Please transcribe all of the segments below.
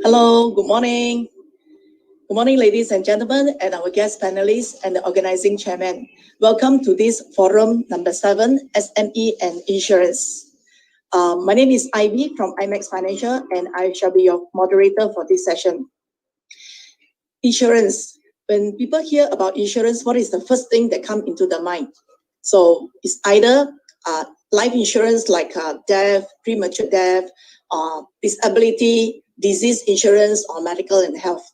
Hello, good morning. Good morning, ladies and gentlemen, and our guest panelists and the organizing chairman. Welcome to this forum number 7, SME and Insurance. My name is Ivy from I-Max Financial, and I shall be your moderator for this session. Insurance. When people hear about insurance, what is the first thing that comes into the mind? So it's either life insurance like death, premature death, disability, disease insurance, or medical and health.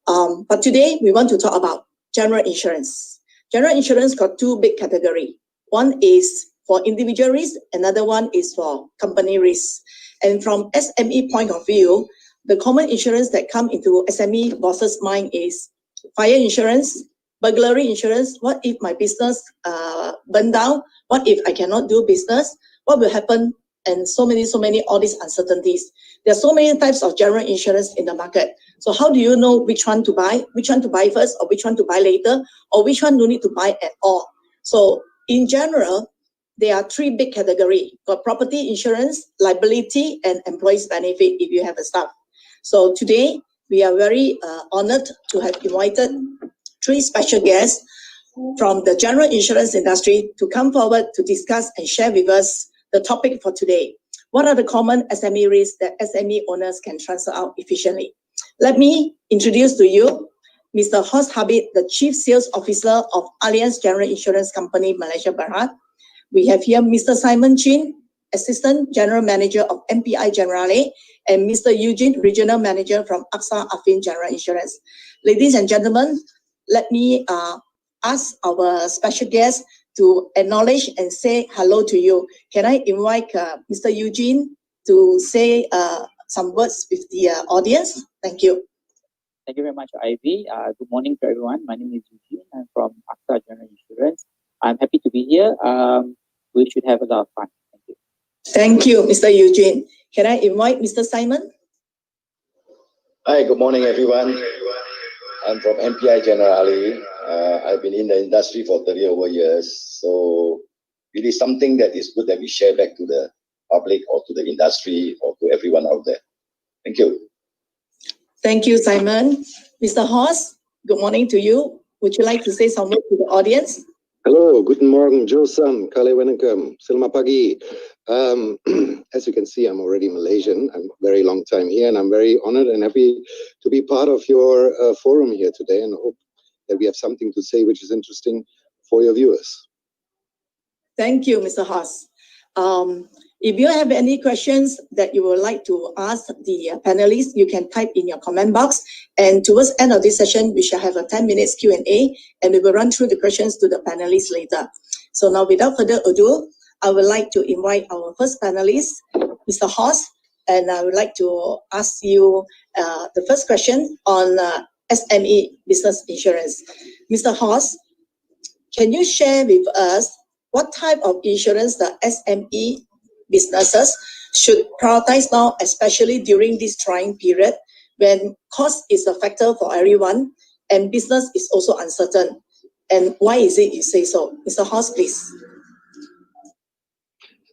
But today we want to talk about general insurance. General insurance got 2 big categories. One is for individual risk, another one is for company risk. And from SME point of view, the common insurance that come into SME boss's mind is fire insurance, burglary insurance. What if my business burn down? What if I cannot do business? What will happen? And so many, all these uncertainties. There are so many types of general insurance in the market. So how do you know which one to buy first, or which one to buy later, or which one you need to buy at all? So in general, there are 3 big categories. Got property insurance, liability, and employees benefit if you have a staff. So today, we are very honored to have invited 3 special guests from the general insurance industry to come forward to discuss and share with us the topic for today. What are the common SME risks that SME owners can transfer out efficiently? Let me introduce to you Mr. Horst Habbig, the Chief Sales Officer of Allianz General Insurance Company, Malaysia, Berhad. We have here Mr. Simon Chin, Assistant General Manager of MPI-Generali, and Mr. Eugene, Regional Manager from Affin General Insurance. Ladies and gentlemen, let me ask our special guest to acknowledge and say hello to you. Can I invite Mr. Eugene to say some words with the audience? Thank you. Thank you very much, Ivy. Good morning to everyone. My name is Eugene. I'm from AXA General Insurance. I'm happy to be here. We should have a lot of fun. Thank you. Thank you, Mr. Eugene. Can I invite Mr. Simon? Hi, good morning, everyone. I'm from MPI-Generali. I've been in the industry for 30 over years. So it is something that is good that we share back to the public or to the industry or to everyone out there. Thank you. Thank you, Simon. Mr. Horst, good morning to you. Would you like to say something to the audience? Hello, guten Morgen, Josan, Kale Wenekam, Selamat Pagi. As you can see, I'm already Malaysian. I'm a very long time here, and I'm very honored and happy to be part of your forum here today, and hope that we have something to say which is interesting for your viewers. Thank you, Mr. Horst. If you have any questions that you would like to ask the panelists, you can type in your comment box. And towards the end of this session, we shall have a 10 minutes Q&A, and we will run through the questions to the panelists later. So now, without further ado, I would like to invite our first panelist, Mr. Horst, and I would like to ask you the first question on SME business insurance. Mr. Horst, can you share with us what type of insurance the SME businesses should prioritize now, especially during this trying period when cost is a factor for everyone and business is also uncertain? And why is it you say so? Mr. Horst, please.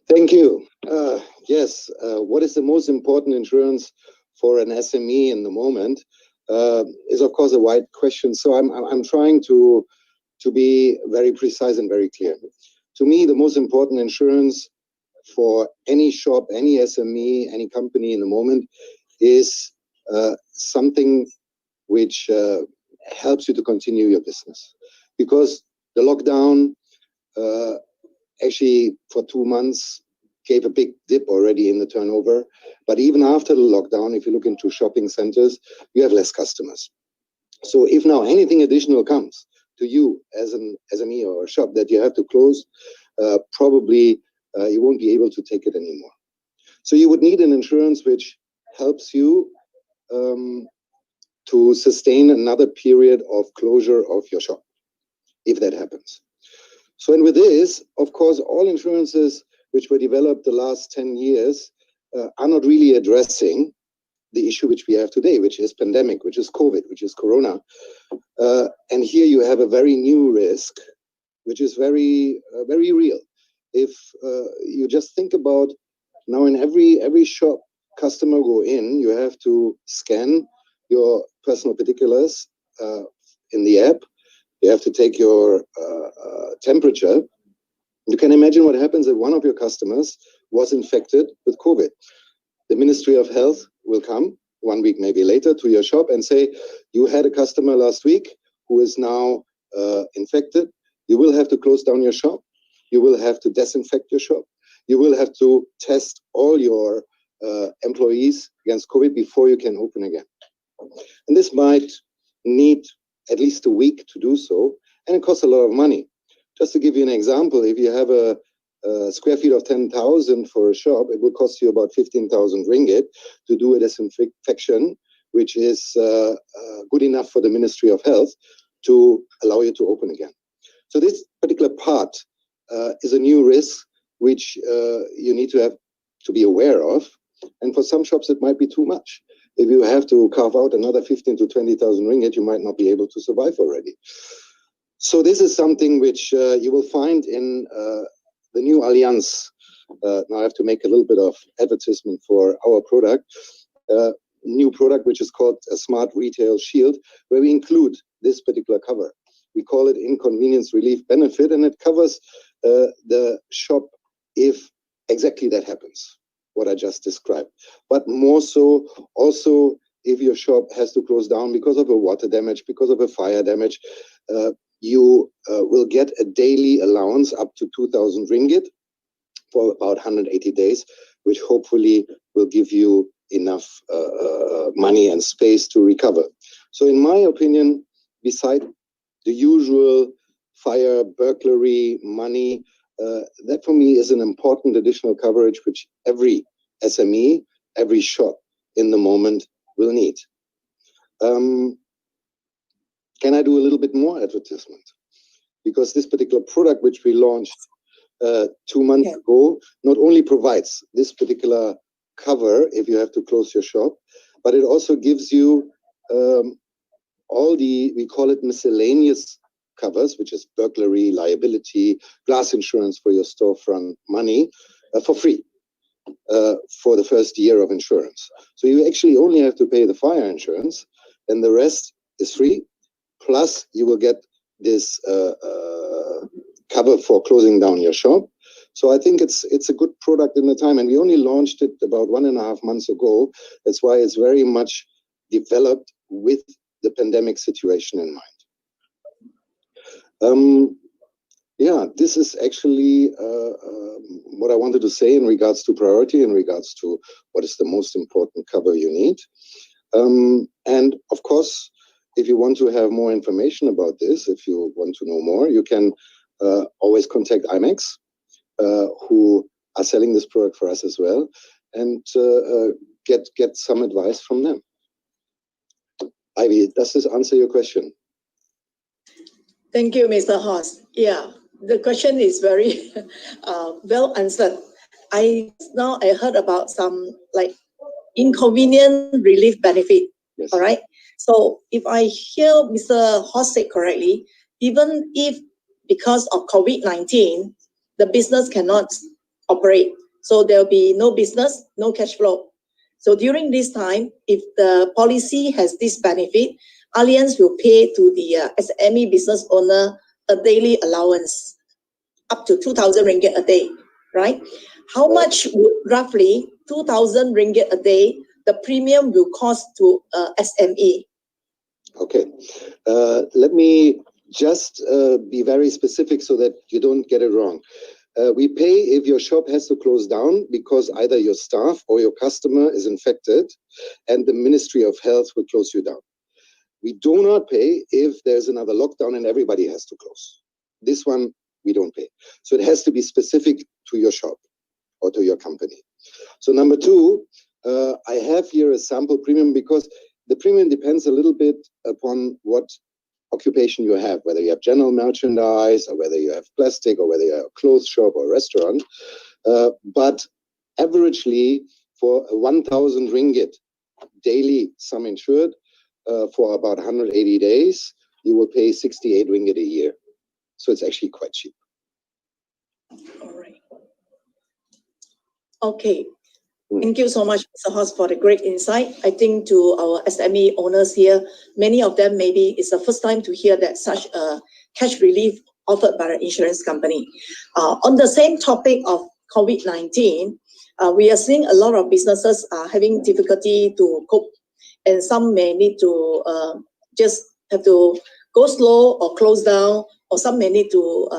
Thank you. Yes, what is the most important insurance for an SME in the moment is, of course, a wide question. So I'm trying to be very precise and very clear. To me, the most important insurance for any shop, any SME, any company in the moment is something which helps you to continue your business. Because the lockdown actually for 2 months gave a big dip already in the turnover. But even after the lockdown, if you look into shopping centers, you have less customers. So if now anything additional comes to you as an SME or a shop that you have to close, probably you won't be able to take it anymore. So you would need an insurance which helps you to sustain another period of closure of your shop, if that happens. So, and with this, of course, all insurances which were developed the last 10 years are not really addressing the issue which we have today, which is pandemic, which is COVID, which is Corona. And here you have a very new risk, which is very real. If you just think about now in every shop, customer go in, you have to scan your personal particulars in the app. You have to take your temperature. You can imagine what happens if one of your customers was infected with COVID. The Ministry of Health will come 1 week, maybe later, to your shop and say, you had a customer last week who is now infected. You will have to close down your shop. You will have to disinfect your shop. You will have to test all your employees against COVID before you can open again. And this might need at least a week to do so, and it costs a lot of money. Just to give you an example, if you have a square feet of 10,000 for a shop, it will cost you about 15,000 ringgit to do a disinfection, which is good enough for the Ministry of Health to allow you to open again. So this particular part is a new risk which you need to be aware of. And for some shops, it might be too much. If you have to carve out another 15 to 20,000 ringgit, you might not be able to survive already. So this is something which you will find in the new Allianz. Now I have to make a little bit of advertisement for our product. New product which is called a Smart Retail Shield, where we include this particular cover. We call it Inconvenience Relief Benefit, and it covers the shop if exactly that happens, what I just described. But more so, also if your shop has to close down because of a water damage, because of a fire damage, you will get a daily allowance up to 2,000 ringgit for about 180 days, which hopefully will give you enough money and space to recover. So in my opinion, beside the usual fire, burglary, money, that for me is an important additional coverage which every SME, every shop in the moment will need. Can I do a little bit more advertisement? Because this particular product which we launched 2 months ago not only provides this particular cover if you have to close your shop, but it also gives you all the, we call it miscellaneous covers, which is burglary, liability, glass insurance for your storefront, money, for free for the first year of insurance. So you actually only have to pay the fire insurance, and the rest is free. Plus, you will get this cover for closing down your shop. So I think it's a good product in the time, and we only launched it about 1.5 months ago. That's why it's very much developed with the pandemic situation in mind. Yeah, this is actually what I wanted to say in regards to priority, in regards to what is the most important cover you need. And of course, if you want to have more information about this, if you want to know more, you can always contact I-Max, who are selling this product for us as well, and get some advice from them. Ivy, does this answer your question? Thank you, Mr. Horst. Yeah, the question is very well answered. I heard about some like inconvenient relief benefit. Yes. All right. So if I hear Mr. Horst say correctly, even if because of COVID-19, the business cannot operate, so there'll be no business, no cash flow. So during this time, if the policy has this benefit, Allianz will pay to the SME business owner a daily allowance up to 2,000 ringgit a day, right? How much would roughly 2,000 ringgit a day the premium will cost to SME? Okay, let me just be very specific so that you don't get it wrong. We pay if your shop has to close down because either your staff or your customer is infected and the Ministry of Health will close you down. We do not pay if there's another lockdown and everybody has to close. This one we don't pay. So it has to be specific to your shop or to your company. So number two, I have here a sample premium because the premium depends a little bit upon what occupation you have, whether you have general merchandise or whether you have plastic or whether you have a clothes shop or restaurant. But averagely for 1,000 ringgit daily sum insured for about 180 days, you will pay 68 ringgit a year. So it's actually quite cheap. All right. Okay. Thank you so much, Mr. Horst, for the great insight. I think to our SME owners here, many of them maybe it's the first time to hear that such a cash relief offered by an insurance company. On the same topic of COVID-19, we are seeing a lot of businesses are having difficulty to cope, and some may need to just have to go slow or close down, or some may need to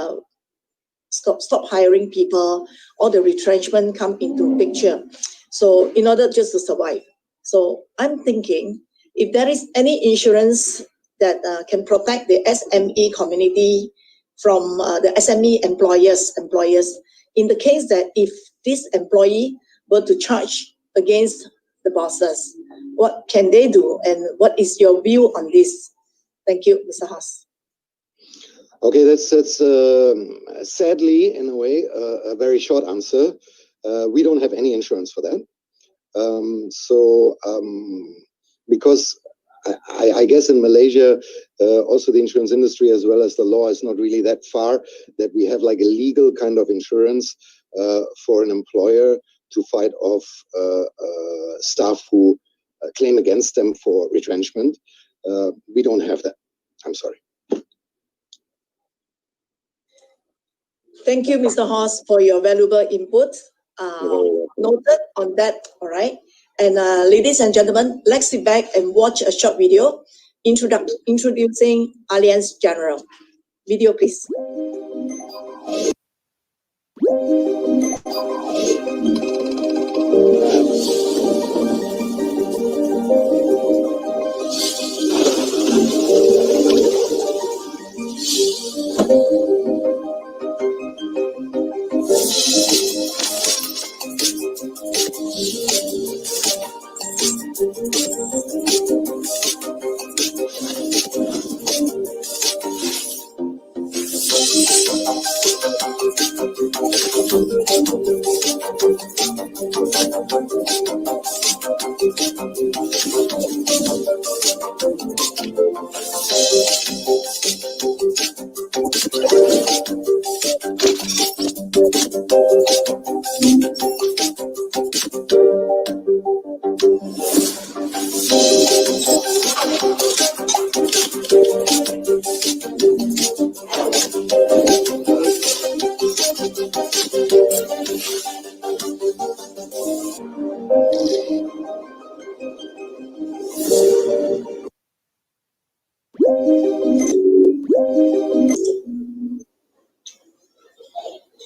stop hiring people, or the retrenchment come into picture. So in order just to survive. So I'm thinking if there is any insurance that can protect the SME community from the SME employers, in the case that if this employee were to charge against the bosses, what can they do, and what is your view on this? Thank you, Mr. Horst. Okay, that's sadly, in a way, a very short answer. We don't have any insurance for that. Because I guess in Malaysia, also the insurance industry as well as the law is not really that far that we have like a legal kind of insurance for an employer to fight off staff who claim against them for retrenchment. We don't have that. I'm sorry. Thank you, Mr. Horst, for your valuable input. Noted on that, all right. And ladies and gentlemen, let's sit back and watch a short video introducing Allianz General. Video, please.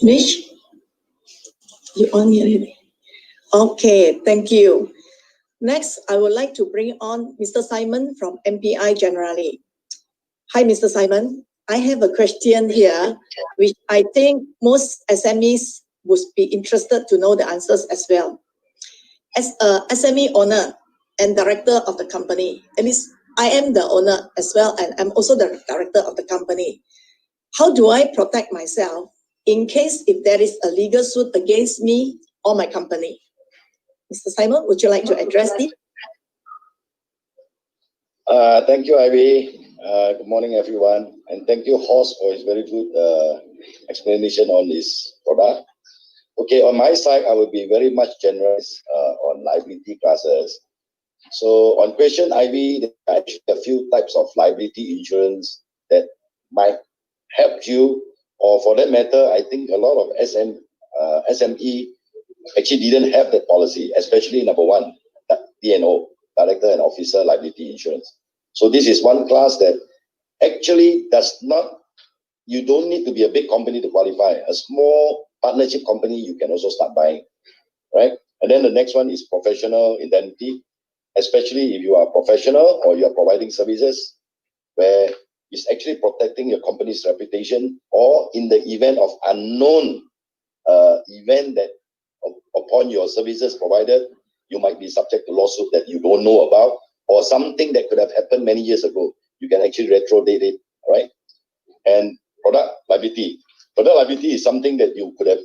Mish, you on here already? Okay, thank you. Next, I would like to bring on Mr. Simon from MPI-Generali. Hi, Mr. Simon. I have a question here, which I think most SMEs would be interested to know the answers as well. As a SME owner and director of the company, at least I am the owner as well, and I'm also the director of the company. How do I protect myself in case if there is a legal suit against me or my company? Mr. Simon, would you like to address this? Thank you, Ivy. Good morning, everyone. And thank you, Horst, for his very good explanation on this product. Okay, on my side, I will be very much generous on liability classes. So on question, Ivy, there are actually a few types of liability insurance that might help you, or for that matter, I think a lot of SME actually didn't have that policy, especially number one, DNO, Director and Officer Liability Insurance. So this is one class that actually does not, you don't need to be a big company to qualify. A small partnership company, you can also start buying, right? And then the next one is professional indemnity, especially if you are professional or you are providing services where it's actually protecting your company's reputation, or in the event of unknown event that upon your services provided, you might be subject to lawsuit that you don't know about, or something that could have happened many years ago. You can actually retro-date it, right? And product liability. Product liability is something that you could have,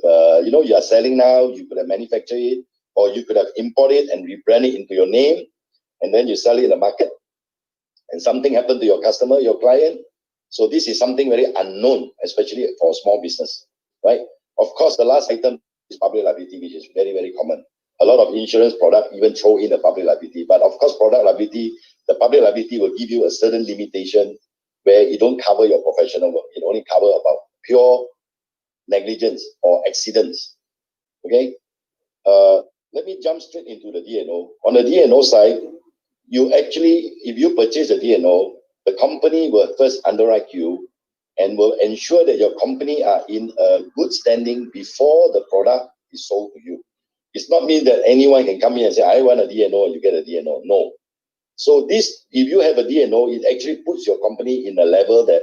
you are selling now, you could have manufactured it, or you could have imported and rebranded it into your name, and then you sell it in the market, and something happened to your customer, your client. So this is something very unknown, especially for a small business, right? Of course, the last item is public liability, which is very, very common. a lot of insurance product even throw in a public liability. But of course, product liability, the public liability will give you a certain limitation where it don't cover your professional work. It only cover about pure negligence or accidents. Okay. Let me jump straight into the D&O. On the D&O side, you actually, if you purchase a D&O, the company will first underwrite you and will ensure that your company are in a good standing before the product is sold to you. It's not mean that anyone can come in and say, I want a D&O, and you get a D&O. No. So this, if you have a D&O, it actually puts your company in a level that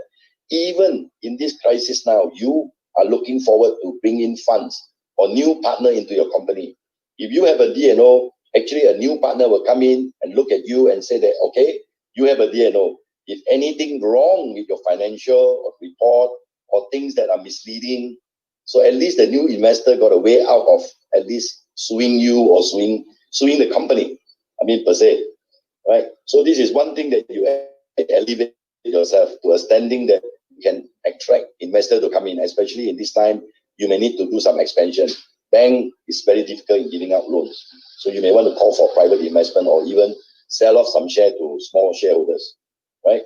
even in this crisis now, you are looking forward to bring in funds or new partner into your company. If you have a D&O, actually a new partner will come in and look at you and say that, okay, you have a D&O. If anything wrong with your financial report or things that are misleading, so at least the new investor got a way out of at least suing you or suing the company, I mean, per se, right? So this is one thing that you elevate yourself to a standing that you can attract investors to come in, especially in this time, you may need to do some expansion. Bank is very difficult in giving out loans. So you may want to call for private investment or even sell off some share to small shareholders, right?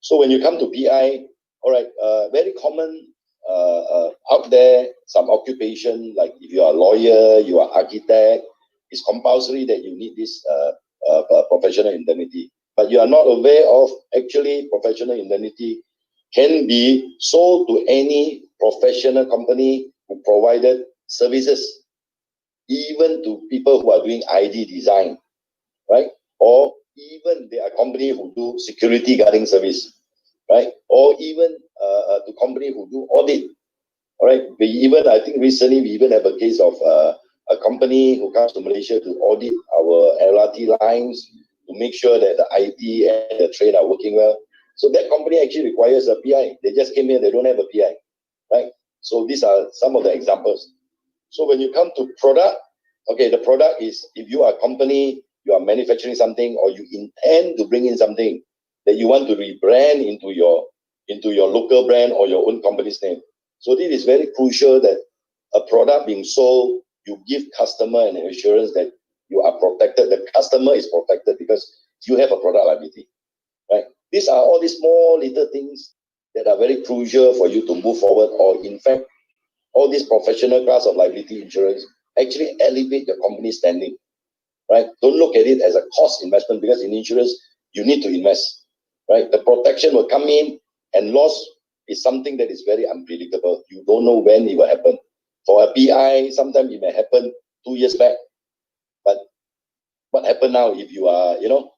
So when you come to PI, all right, very common out there, some occupation, like if you are a lawyer, you are architect, it's compulsory that you need this professional indemnity. But you are not aware of actually professional indemnity can be sold to any professional company who provided services, even to people who are doing ID design, right? Or even there are companies who do security guarding service, right? Or even to companies who do audit, all right? We even, I think recently we even have a case of a company who comes to Malaysia to audit our LRT lines to make sure that the IT and the train are working well. So that company actually requires a PI. They just came here, they don't have a PI, right? So these are some of the examples. So when you come to product, okay, the product is, if you are a company, you are manufacturing something or you intend to bring in something that you want to rebrand into your local brand or your own company's name. So this is very crucial that a product being sold, you give customer an assurance that you are protected. The customer is protected because you have a product liability, right? These are all these small little things that are very crucial for you to move forward, or in fact, all these professional class of liability insurance actually elevate your company standing, right? Don't look at it as a cost investment, because in insurance, you need to invest, right? The protection will come in, and loss is something that is very unpredictable. You don't know when it will happen. For a PI, sometimes it may happen 2 years back. But what happened now if you are, you know,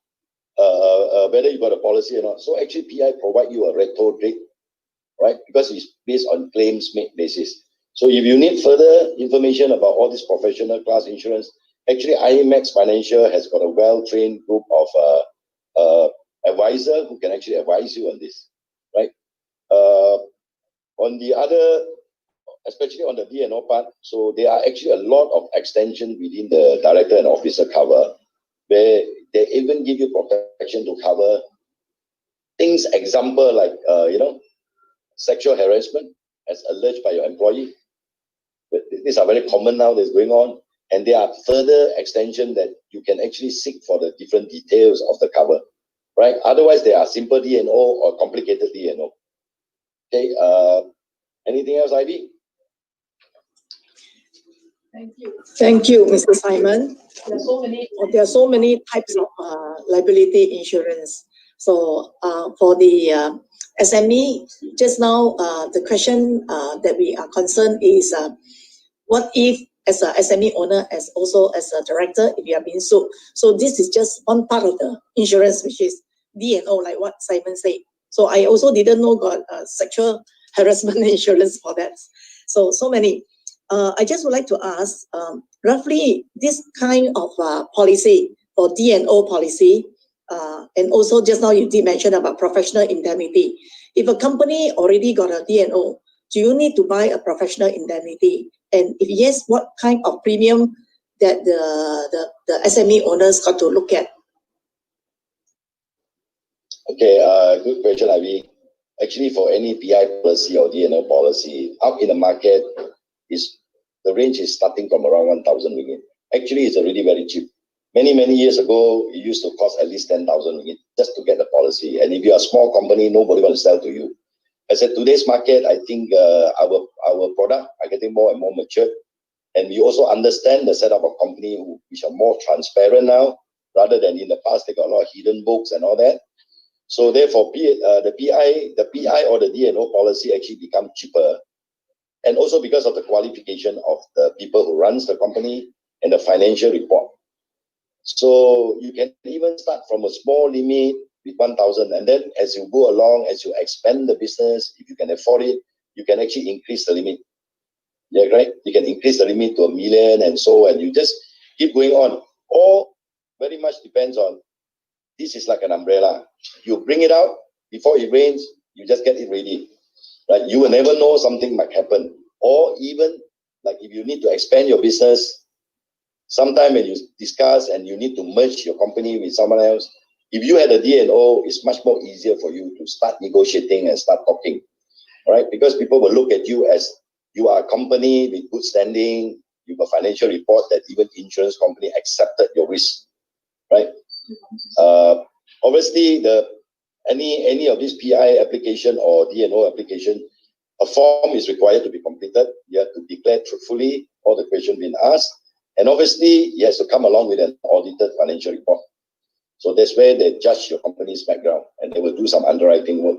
whether you got a policy or not. So actually PI provide you a retro rate, right? Because it's based on claims made basis. So if you need further information about all this professional class insurance, actually I-Max Financial has got a well-trained group of advisor who can actually advise you on this, right? On the other, especially on the D&O part, so there are actually a lot of extension within the director and officer cover, where they even give you protection to cover things, example like, you know, sexual harassment as alleged by your employee. These are very common now that's going on, and there are further extension that you can actually seek for the different details of the cover, right? Otherwise, there are simple D&O or complicated D&O. Okay, anything else, Ivy? Thank you, Mr. Simon. There are so many types of liability insurance. So for the SME, just now the question that we are concerned is, what if as a SME owner, as also as a director, if you are being sued? So this is just one part of the insurance, which is D&O, like what Simon said. So I also didn't know got sexual harassment insurance for that. So many. I just would like to ask, roughly this kind of policy or D&O policy, and also just now you did mention about professional indemnity. If a company already got a D&O, do you need to buy a professional indemnity? And if yes, what kind of premium that the SME owners got to look at? Okay, good question, Ivy. Actually, for any PI policy or D&O policy, out in the market, the range is starting from around 1,000 ringgit. actually it's already very cheap. Many years ago, it used to cost at least 10,000 ringgit just to get the policy. And if you're a small company, nobody will sell to you. As at today's market, I think our product are getting more and more mature. And we also understand the setup of company which are more transparent now, rather than in the past, they got a lot of hidden books and all that. So therefore, the PI or the D&O policy actually become cheaper. And also because of the qualification of the people who runs the company and the financial report. So you can even start from a small limit with 1,000, and then as you go along, as you expand the business, if you can afford it, you can actually increase the limit. Yeah, right? You can increase the limit to 1 million and so, and you just keep going on. All very much depends on, this is like an umbrella. You bring it out, before it rains, you just get it ready. Right? You will never know something might happen. Or even, like if you need to expand your business, sometime when you discuss and you need to merge your company with someone else, if you had a D&O, it's much more easier for you to start negotiating and start talking. All right? Because people will look at you as you are a company with good standing, you have a financial report that even insurance company accepted your risk. Right? Obviously, any of these PI application or D&O application, a form is required to be completed. You have to declare truthfully all the questions being asked. And obviously, it has to come along with an audited financial report. So that's where they judge your company's background, and they will do some underwriting work,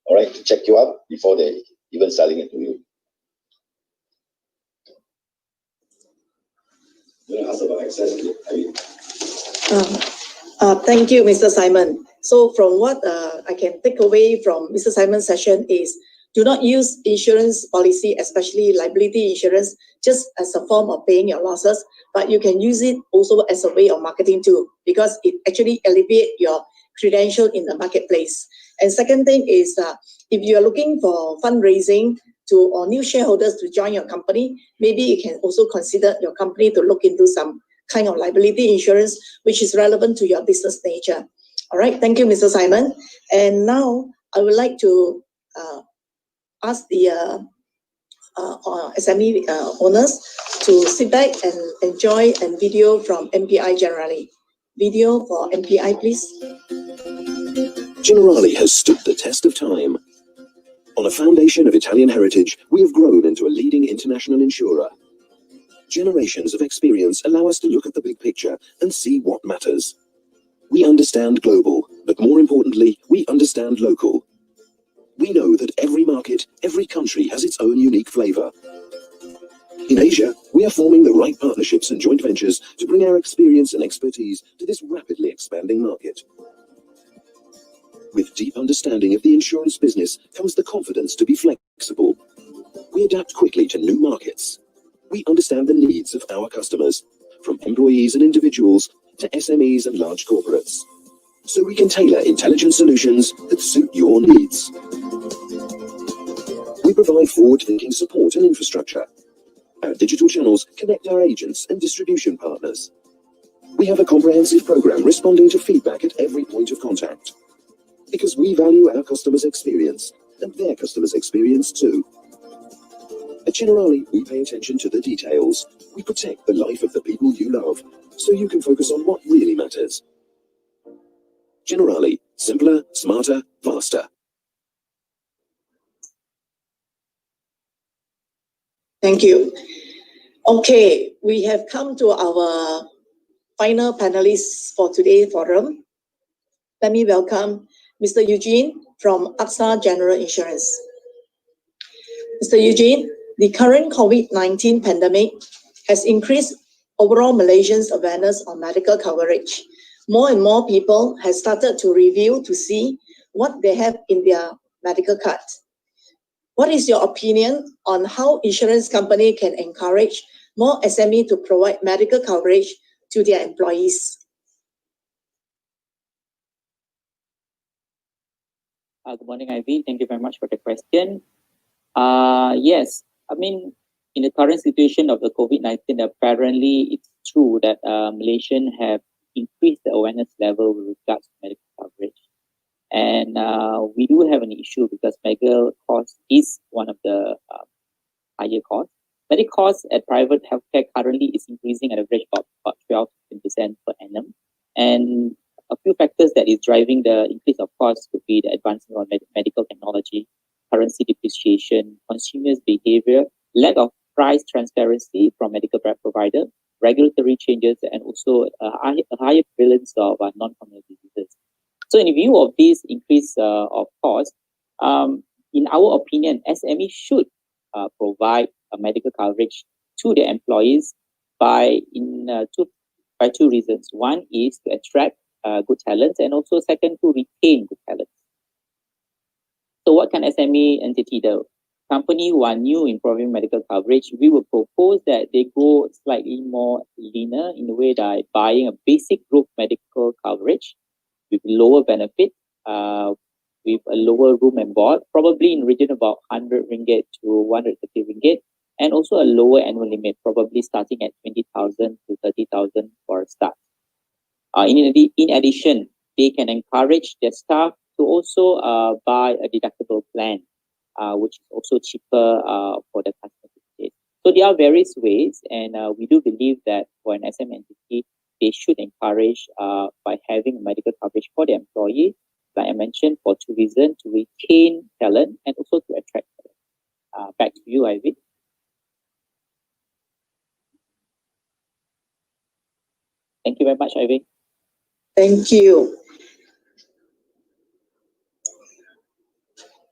all right, to check you out before they even selling it to you. You want to ask about access? Thank you, Mr. Simon. So from what I can take away from Mr. Simon's session is, do not use insurance policy, especially liability insurance, just as a form of paying your losses, but you can use it also as a way of marketing too, because it actually elevates your credential in the marketplace. And second thing is, if you are looking for fundraising or new shareholders to join your company, maybe you can also consider your company to look into some kind of liability insurance, which is relevant to your business nature. All right, thank you, Mr. Simon. And now I would like to ask the SME owners to sit back and enjoy a video from MPI-Generali. Video for MPI, please. Generali has stood the test of time. On a foundation of Italian heritage, we have grown into a leading international insurer. Generations of experience allow us to look at the big picture and see what matters. We understand global, but more importantly, we understand local. We know that every market, every country has its own unique flavor. In Asia, we are forming the right partnerships and joint ventures to bring our experience and expertise to this rapidly expanding market. With deep understanding of the insurance business comes the confidence to be flexible. We adapt quickly to new markets. We understand the needs of our customers, from employees and individuals to SMEs and large corporates, so we can tailor intelligent solutions that suit your needs. We provide forward-thinking support and infrastructure. Our digital channels connect our agents and distribution partners. We have a comprehensive program responding to feedback at every point of contact, because we value our customers' experience and their customers' experience too. At Generali, we pay attention to the details. We protect the life of the people you love, so you can focus on what really matters. Generali, simpler, smarter, faster. Thank you. Okay, we have come to our final panelists for today's forum. Let me welcome Mr. Eugene from AXA General Insurance. Mr. Eugene, the current COVID-19 pandemic has increased overall Malaysians' awareness on medical coverage. More and more people have started to review to see what they have in their medical card. What is your opinion on how insurance company can encourage more SME to provide medical coverage to their employees? Good morning, Ivy. Thank you very much for the question. Yes, I mean, in the current situation of the COVID-19, apparently it's true that Malaysians have increased the awareness level with regards to medical coverage. And we do have an issue because medical cost is one of the higher costs. Medical costs at private healthcare currently is increasing at a rate of about 12% per annum. And a few factors that is driving the increase of costs could be the advancement of medical technology, currency depreciation, consumers' behavior, lack of price transparency from medical provider, regulatory changes, and also a higher prevalence of non-communicable diseases. So in view of this increase of cost, in our opinion, SME should provide a medical coverage to their employees by two reasons. One is to attract good talents, and also second, to retain good talents. So what can SME entity do? Company who are new in providing medical coverage, we will propose that they go slightly more leaner in the way that buying a basic group medical coverage with lower benefit, with a lower room and board, probably in region about 100 ringgit to 130 ringgit, and also a lower annual limit, probably starting at 20,000 to 30,000 for a start. In addition, they can encourage their staff to also buy a deductible plan, which is also cheaper for the customer to pay. So there are various ways, and we do believe that for an SM entity, they should encourage by having medical coverage for the employee, like I mentioned, for two reasons: to retain talent and also to attract talent. Back to you, Ivy. Thank you very much, Ivy. Thank you.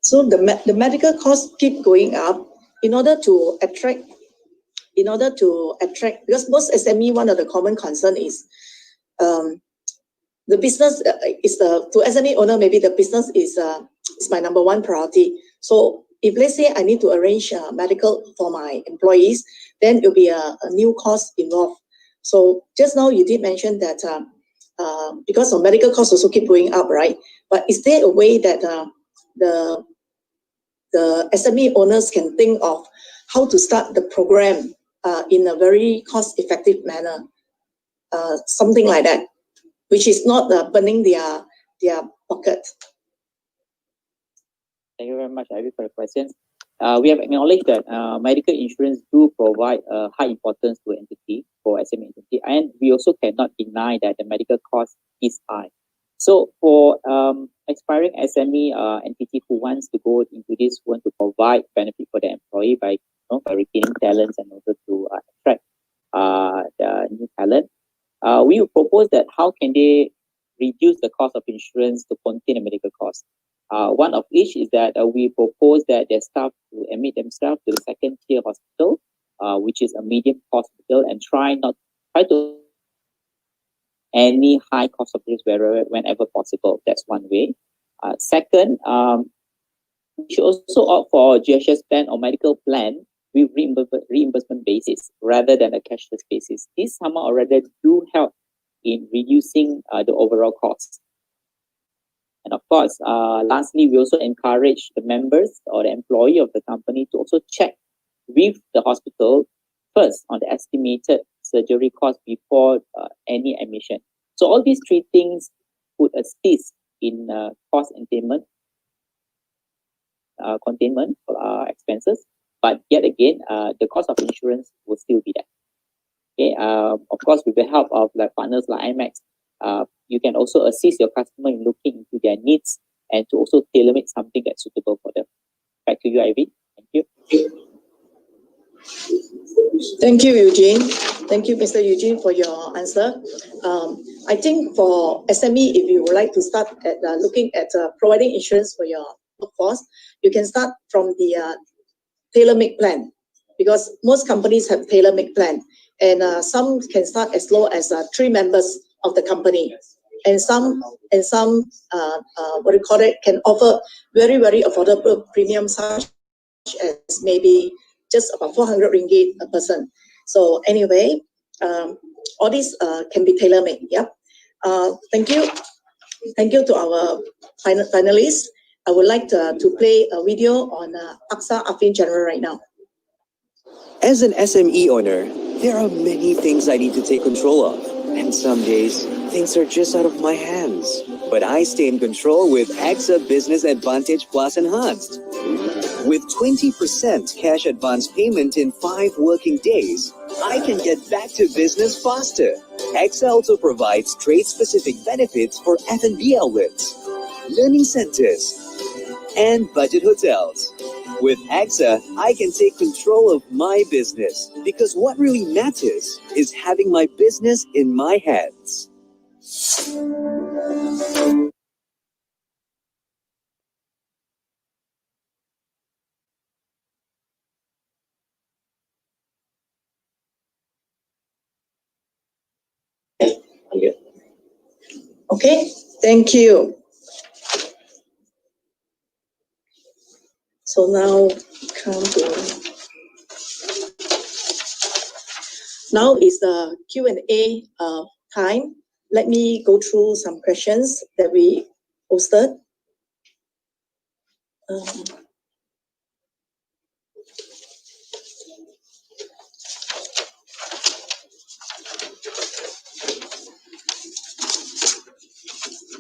So the medical costs keep going up in order to attract, because most SME, one of the common concern is the business to SME owner, maybe the business is my number one priority. So if let's say I need to arrange medical for my employees, then it will be a new cost involved. So just now you did mention that because of medical costs also keep going up, right? But is there a way that the SME owners can think of how to start the program in a very cost-effective manner, something like that, which is not burning their pocket? Thank you very much, Ivy, for the questions. We have acknowledged that medical insurance do provide high importance to entity for SME entity, and we also cannot deny that the medical cost is high. So for aspiring SME entity who wants to go into this, want to provide benefit for the employee by retaining talents and also to attract the new talent, we will propose that how can they reduce the cost of insurance to contain the medical cost. One of which is that we propose that their staff to admit themselves to the second tier hospital, which is a medium hospital, and try to any high cost of this whenever possible. That's one way. Second, we should also opt for GHS plan or medical plan with reimbursement basis rather than a cashless basis. This somehow already do help in reducing the overall cost. And of course, lastly, we also encourage the members or the employee of the company to also check with the hospital first on the estimated surgery cost before any admission. So all these three things would assist in cost containment for expenses. But yet again, the cost of insurance will still be there. Okay. Of course, with the help of partners like I-Max, you can also assist your customer in looking into their needs and to also tailor-make something that's suitable for them. Back to you, Ivy. Thank you. Thank you, Eugene. Thank you, Mr. Eugene, for your answer. I think for SME, if you would like to start at looking at providing insurance for your workforce, you can start from the tailor-make plan, because most companies have tailor-make plan, and some can start as low as 3 members of the company, and some can offer very, very affordable premium, such as maybe just about 400 ringgit a person. So anyway, all these can be tailor-made. Yep. Thank you. Thank you to our panelists. I would like to play a video on AXA Affin General right now. As an SME owner, there are many things I need to take control of. And some days, things are just out of my hands. But I stay in control with AXA Business Advantage Plus Enhanced. With 20% cash advance payment in 5 working days, I can get back to business faster. AXA also provides trade-specific benefits for F&B outlets, learning centers, and budget hotels. With AXA, I can take control of my business because what really matters is having my business in my hands. Okay, thank you. So now is the Q&A time. Let me go through some questions that we posted.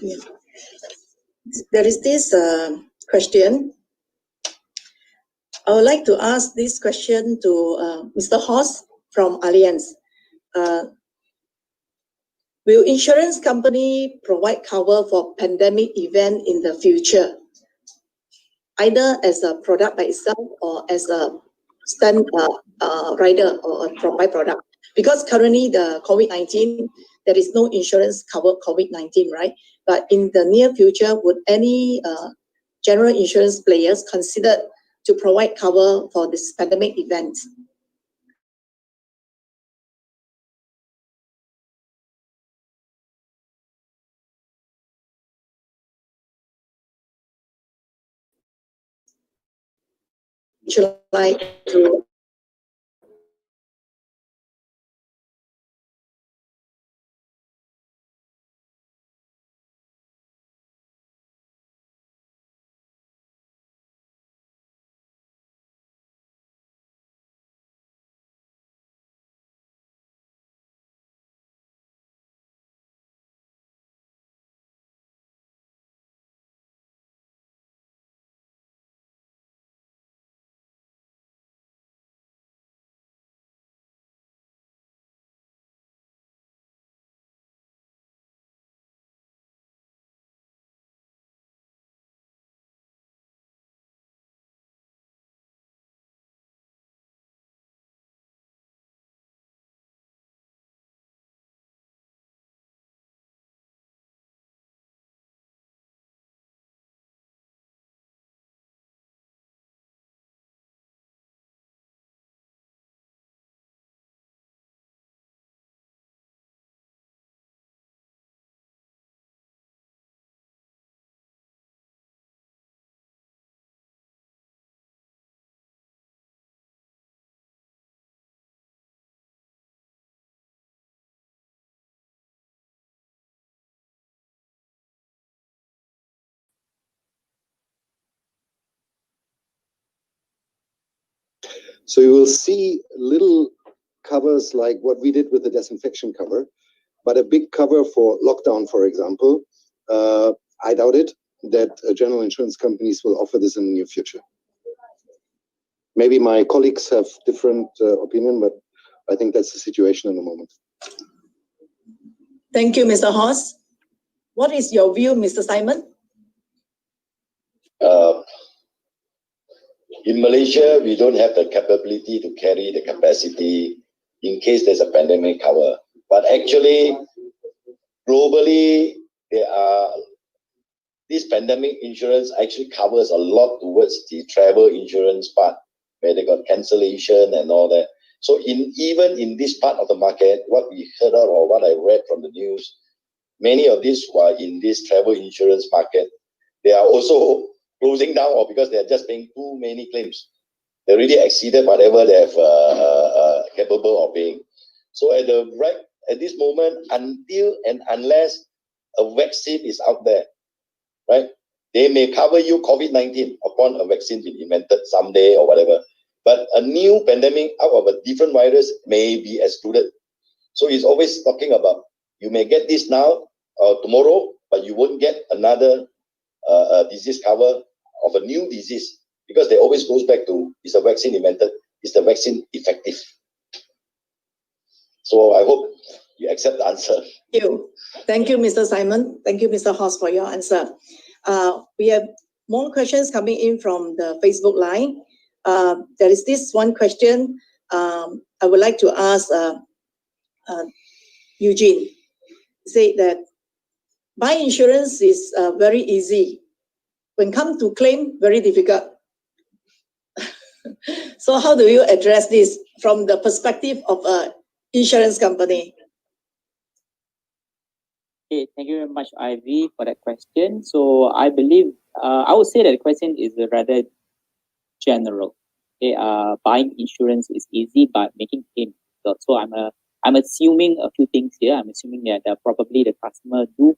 Yeah. There is this question. I would like to ask this question to Mr. Horst from Allianz. Will insurance company provide cover for pandemic event in the future, either as a product by itself or as a stand rider or a provide product? Because currently the COVID-19, there is no insurance cover COVID-19, right? But in the near future, would any general insurance players consider to provide cover for this pandemic event? Would you like to? So you will see little covers like what we did with the disinfection cover, but a big cover for lockdown, for example. I doubt it that general insurance companies will offer this in the near future. Maybe my colleagues have different opinion, but I think that's the situation in the moment. Thank you, Mr. Horst. What is your view, Mr. Simon? In Malaysia, we don't have the capability to carry the capacity in case there's a pandemic cover. But actually, globally, this pandemic insurance actually covers a lot towards the travel insurance part, where they got cancellation and all that. So even in this part of the market, what we heard of or what I read from the news, many of these who are in this travel insurance market, they are also closing down, or because they are just paying too many claims. They already exceeded whatever they have capable of paying. So at this moment, until and unless a vaccine is out there, right, they may cover you COVID-19 upon a vaccine being invented someday or whatever. But a new pandemic out of a different virus may be excluded. So it's always talking about, you may get this now or tomorrow, but you won't get another disease cover of a new disease. because they always goes back to, is the vaccine invented? Is the vaccine effective? So I hope you accept the answer. Thank you, Mr. Simon. Thank you, Mr. Horst, for your answer. We have more questions coming in from the Facebook line. There is this one question I would like to ask Eugene. Say that buy insurance is very easy. When come to claim, very difficult. So how do you address this from the perspective of an insurance company? Okay, thank you very much, Ivy, for that question. So I believe, I would say that the question is rather general. Okay, buying insurance is easy, but making claims difficult. So I'm assuming a few things here. I'm assuming that probably the customer do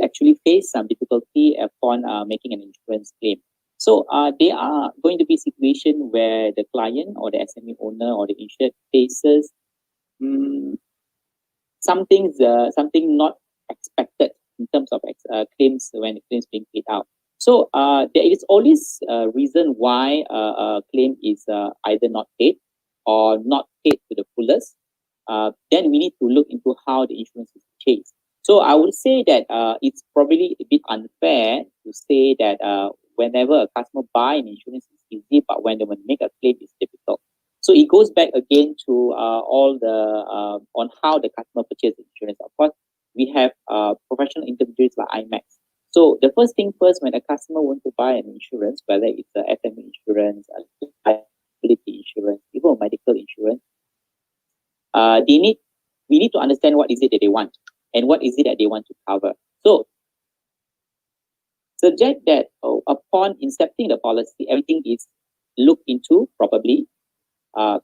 actually face some difficulty upon making an insurance claim. So there are going to be situations where the client or the SME owner or the insured faces something not expected in terms of claims when the claims being paid out. So there is always a reason why a claim is either not paid or not paid to the fullest. Then we need to look into how the insurance is purchased. So I would say that it's probably a bit unfair to say that whenever a customer buy an insurance, it's easy, but when they make a claim, it's difficult. So it goes back again to all the on how the customer purchases insurance. Of course, we have professional intermediaries like I-Max. So the first thing first, when a customer wants to buy an insurance, whether it's a SME insurance, a liability insurance, even a medical insurance, we need to understand what is it that they want and what is it that they want to cover. So subject that upon incepting the policy, everything is looked into properly.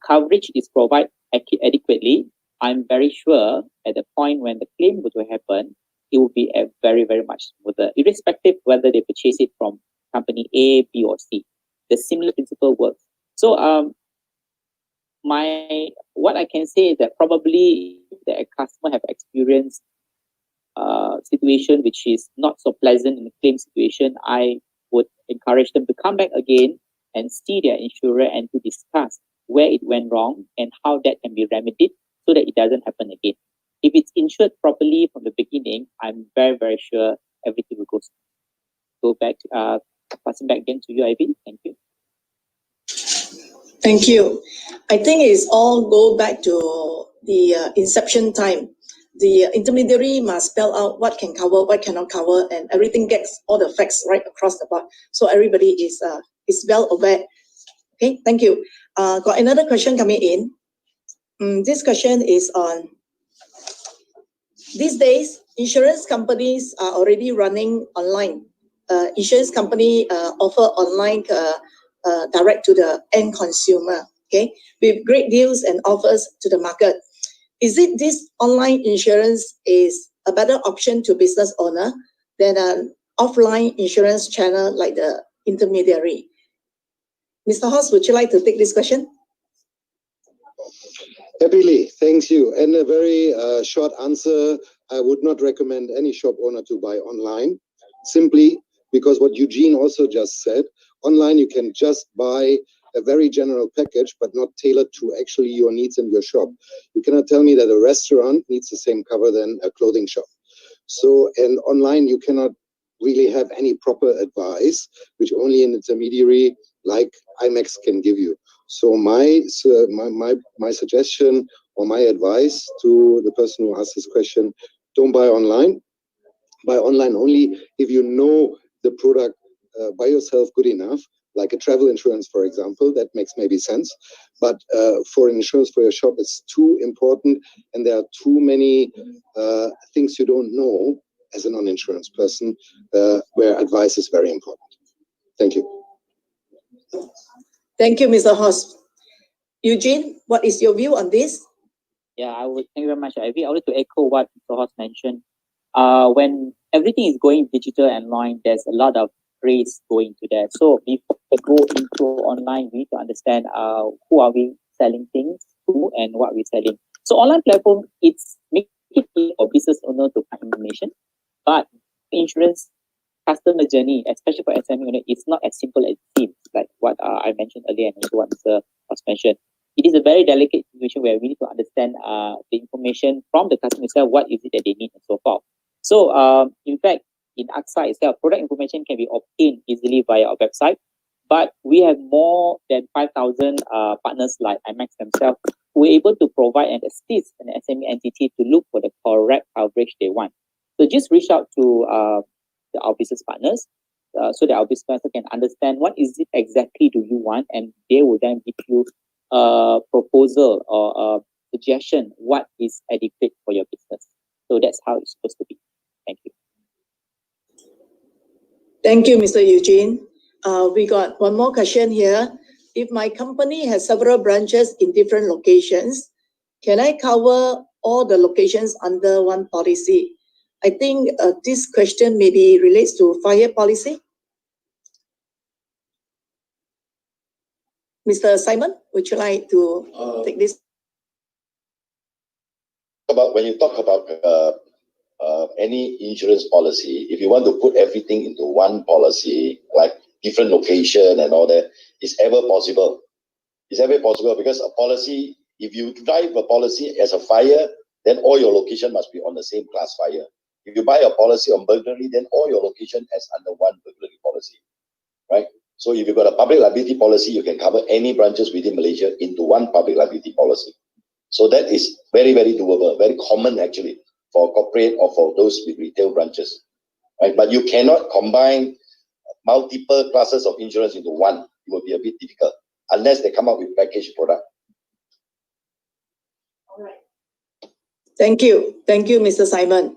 Coverage is provided adequately. I'm very sure at the point when the claim would happen, it will be a very, very much smoother, irrespective whether they purchase it from company A, B, or C. The similar principle works. So what I can say is that probably the customer have experienced situation which is not so pleasant in the claim situation. I would encourage them to come back again and see their insurer and to discuss where it went wrong and how that can be remedied so that it doesn't happen again. If it's insured properly from the beginning, I'm very, very sure everything will go back. Passing back again to you, Ivy. Thank you. Thank you. I think it's all go back to the inception time. The intermediary must spell out what can cover, what cannot cover, and everything gets all the facts right across the board. So everybody is well aware. Okay, thank you. Got another question coming in. This question is on, these days, insurance companies are already running online. Insurance company offer online direct to the end consumer, okay, with great deals and offers to the market. Is it this online insurance is a better option to business owner than an offline insurance channel like the intermediary? Mr. Horst, would you like to take this question? Happily, thanks you. And a very short answer, I would not recommend any shop owner to buy online, simply because what Eugene also just said, online you can just buy a very general package, but not tailored to actually your needs in your shop. You cannot tell me that a restaurant needs the same cover than a clothing shop. So, and online you cannot really have any proper advice, which only an intermediary like I-Max can give you. So my suggestion or my advice to the person who asked this question, don't buy online. Buy online only if you know the product by yourself good enough, like a travel insurance, for example, that makes maybe sense. But for insurance for your shop, it's too important, and there are too many things you don't know as a non-insurance person, where advice is very important. Thank you. Thank you, Mr. Horst. Eugene, what is your view on this? Yeah, thank you very much, Ivy. I would like to echo what Mr. Horst mentioned. When everything is going digital and online, there's a lot of praise going to that. So before we go into online, we need to understand who are we selling things to and what we're selling. So online platform, it's making it easy for business owner to find information, but insurance customer journey, especially for SME, it's not as simple as it seems, like what I mentioned earlier and also what Mr. Horst mentioned. It is a very delicate situation where we need to understand the information from the customer itself, what is it that they need and so forth. So, in fact, in AXA itself, product information can be obtained easily via our website, but we have more than 5,000 partners like I-Max themselves who are able to provide and assist an SME entity to look for the correct coverage they want. So just reach out to our business partners so that our business partners can understand what is it exactly do you want, and they will then give you a proposal or a suggestion what is adequate for your business. So that's how it's supposed to be. Thank you. Thank you, Mr. Eugene. We got one more question here. If my company has several branches in different locations, can I cover all the locations under one policy? I think this question maybe relates to fire policy. Mr. Simon, would you like to take this? When you talk about any insurance policy, if you want to put everything into one policy, like different location and all that, it's ever possible. It's ever possible because a policy, if you drive a policy as a fire, then all your location must be on the same class fire. If you buy a policy on burglary, then all your location is under one burglary policy, right? So if you've got a public liability policy, you can cover any branches within Malaysia into one public liability policy. So that is very, very doable, very common actually for corporate or for those with retail branches, right? But you cannot combine multiple classes of insurance into one. It will be a bit difficult unless they come up with package product. All right. Thank you, Mr. Simon.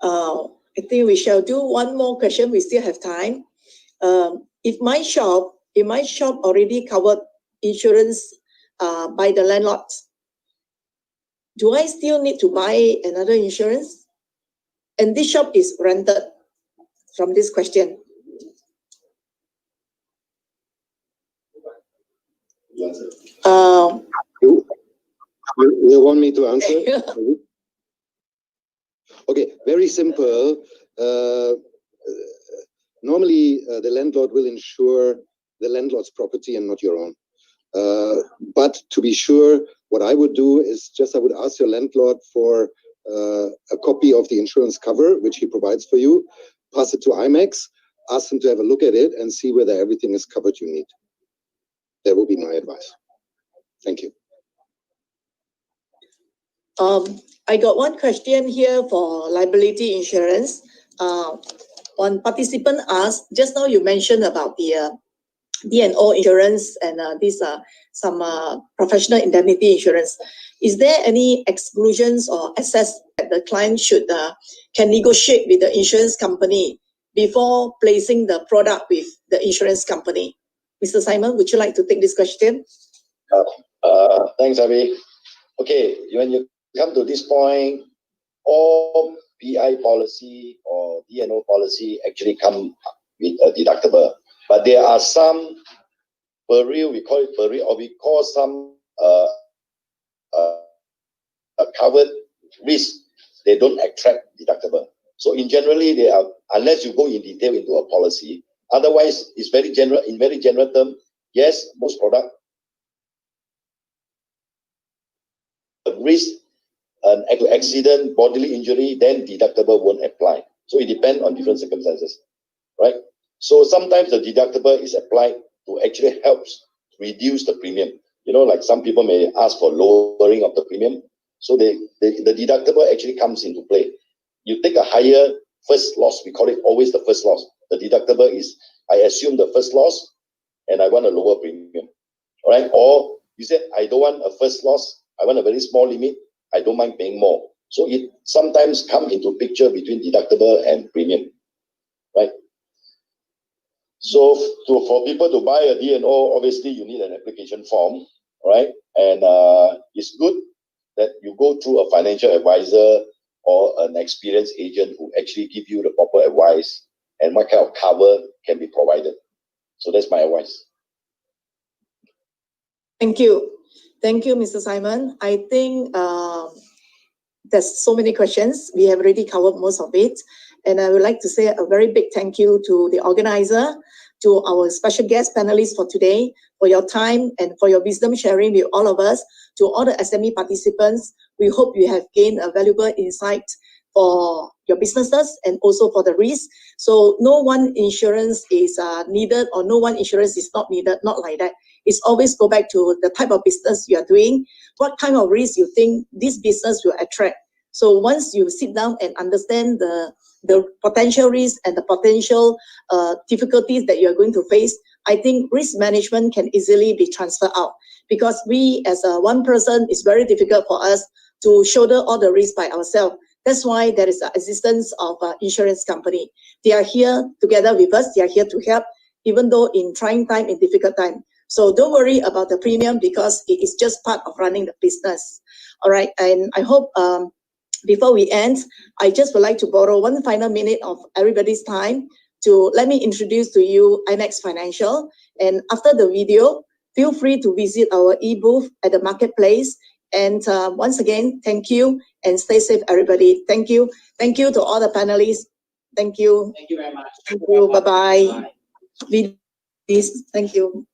I think we shall do one more question. We still have time. If my shop already covered insurance by the landlord, do I still need to buy another insurance? And this shop is rented from this question. You want me to answer? Okay, very simple. Normally, the landlord will insure the landlord's property and not your own. But to be sure, what I would do is I would ask your landlord for a copy of the insurance cover, which he provides for you, pass it to I-Max, ask him to have a look at it and see whether everything is covered you need. That would be my advice. Thank you. I got one question here for liability insurance. One participant asked, just now you mentioned about the D&O insurance and some professional indemnity insurance. Is there any exclusions or access that the client can negotiate with the insurance company before placing the product with the insurance company? Mr. Simon, would you like to take this question? Thanks, Habbig. Okay, when you come to this point, all PI policy or D&O policy actually come with a deductible. But there are some peril, we call it peril, or we call some covered risk, they don't attract deductible. So in generally, they are, unless you go in detail into a policy, otherwise it's very general, in very general term, yes, most product risk, an accident, bodily injury, then deductible won't apply. So it depends on different circumstances, right? So sometimes the deductible is applied to actually helps reduce the premium. You know, like some people may ask for lowering of the premium. So the deductible actually comes into play. You take a higher first loss. We call it always the first loss. The deductible is, I assume the first loss and I want a lower premium. All right. Or you said, I don't want a first loss. I want a very small limit. I don't mind paying more. So it sometimes comes into picture between deductible and premium, right? So for people to buy a D&O, obviously you need an application form, right? And it's good that you go through a financial advisor or an experienced agent who actually give you the proper advice and what kind of cover can be provided. So that's my advice. Thank you. Thank you, Mr. Simon. I think there's so many questions. We have already covered most of it. And I would like to say a very big thank you to the organizer, to our special guest panelists for today, for your time and for your wisdom sharing with all of us, to all the SME participants. We hope you have gained a valuable insight for your businesses and also for the risk. So no one insurance is needed, or no one insurance is not needed, not like that. It's always go back to the type of business you are doing, what kind of risk you think this business will attract. So once you sit down and understand the potential risk and the potential difficulties that you're going to face, I think risk management can easily be transferred out, because we as one person, it's very difficult for us to shoulder all the risk by ourselves. That's why there is the existence of insurance company. They are here together with us. They are here to help, even though in trying time, in difficult time. So don't worry about the premium, because it is just part of running the business. All right, and I hope before we end, I just would like to borrow one final minute of everybody's time to let me introduce to you I-Max Financial. And after the video, feel free to visit our e-booth at the marketplace. And once again, thank you and stay safe, everybody. Thank you. Thank you to all the panelists. Thank you. Thank you very much. Thank you. Bye-bye. Thank you.